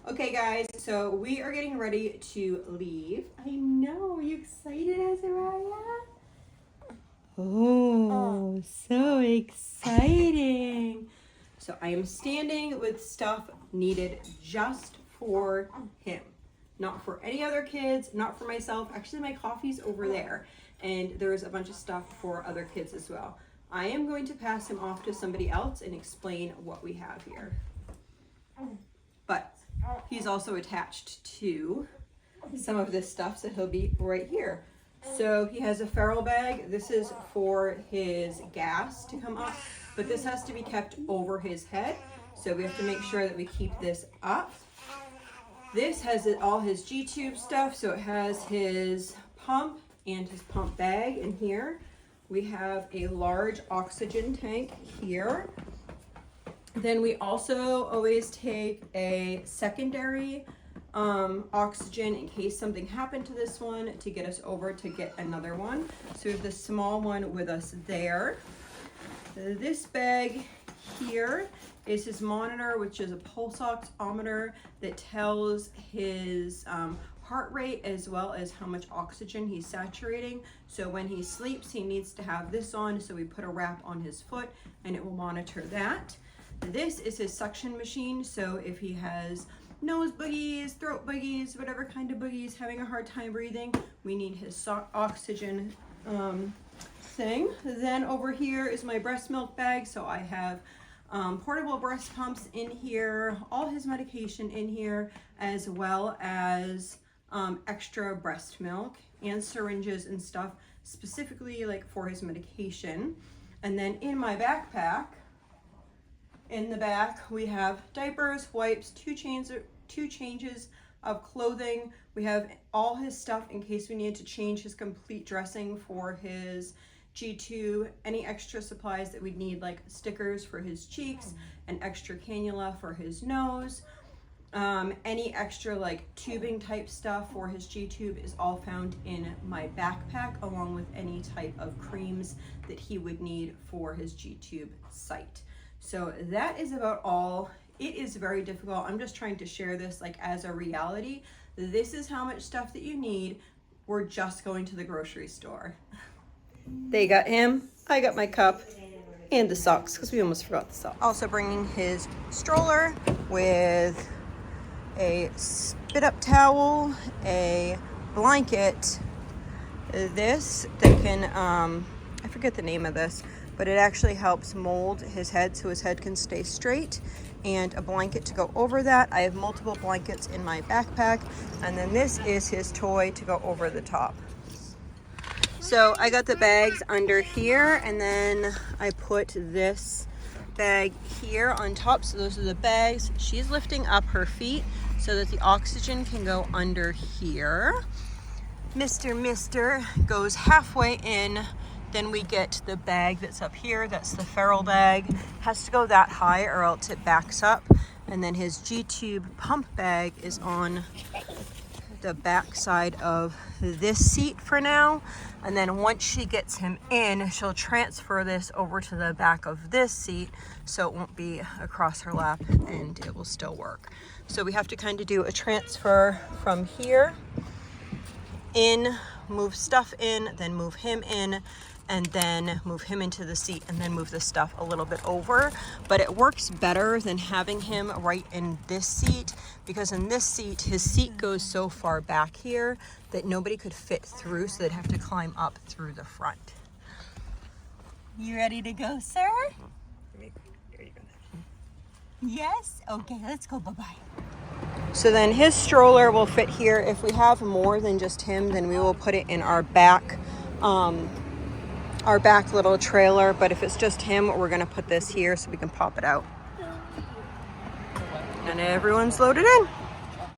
Okay guys, so we are getting ready to leave. I know, are you excited, Azariah? Oh, so exciting. So I am standing with stuff needed just for him. Not for any other kids, not for myself. Actually, my coffee's over there. And there's a bunch of stuff for other kids as well. I am going to pass him off to somebody else and explain what we have here. But he's also attached to some of this stuff, so he'll be right here. So he has a feral bag. This is for his gas to come up, but this has to be kept over his head. So we have to make sure that we keep this up. This has all his G-tube stuff. So it has his pump and his pump bag in here. We have a large oxygen tank here. Then we also always take a secondary oxygen in case something happened to this one to get us over to get another one. So we have the small one with us there. This bag here is his monitor, which is a pulse oximeter that tells his heart rate as well as how much oxygen he's saturating. So when he sleeps, he needs to have this on. So we put a wrap on his foot and it will monitor that. This is his suction machine. So if he has nose boogies, throat boogies, whatever kind of boogies, having a hard time breathing, we need his oxygen thing. Then over here is my breast milk bag. So I have portable breast pumps in here, all his medication in here, as well as extra breast milk and syringes and stuff specifically like for his medication. And then in my backpack, in the back, we have diapers, wipes, two changes of clothing. We have all his stuff in case we need to change his complete dressing for his G2, any extra supplies that we'd need, like stickers for his cheeks, an extra cannula for his nose, any extra like tubing type stuff for his G-tube is all found in my backpack, along with any type of creams that he would need for his G-tube site. So that is about all. It is very difficult. I'm just trying to share this like as a reality. This is how much stuff that you need. We're just going to the grocery store. They got him, I got my cup, and the socks, because we almost forgot the socks. Also bringing his stroller with a spit up towel, a blanket, this that can, I forget the name of this, but it actually helps mold his head so his head can stay straight, and a blanket to go over that. I have multiple blankets in my backpack, and then this is his toy to go over the top. So I got the bags under here, and then I put this bag here on top. So those are the bags. She's lifting up her feet so that the oxygen can go under here. Mister goes halfway in. Then we get the bag that's up here. That's the feral bag. Has to go that high or else it backs up. And then his G-tube pump bag is on the back side of this seat for now. And then once she gets him in, she'll transfer this over to the back of this seat so it won't be across her lap and it will still work. So we have to kind of do a transfer from here in, move stuff in, then move him in, and then move him into the seat, and then move the stuff a little bit over. But it works better than having him right in this seat, because in this seat, his seat goes so far back here that nobody could fit through, so they'd have to climb up through the front. You ready to go, sir? Here you go. Yes? Okay, let's go, bye-bye. So then his stroller will fit here. If we have more than just him, then we will put it in our back little trailer. But if it's just him, we're gonna put this here so we can pop it out. And everyone's loaded in.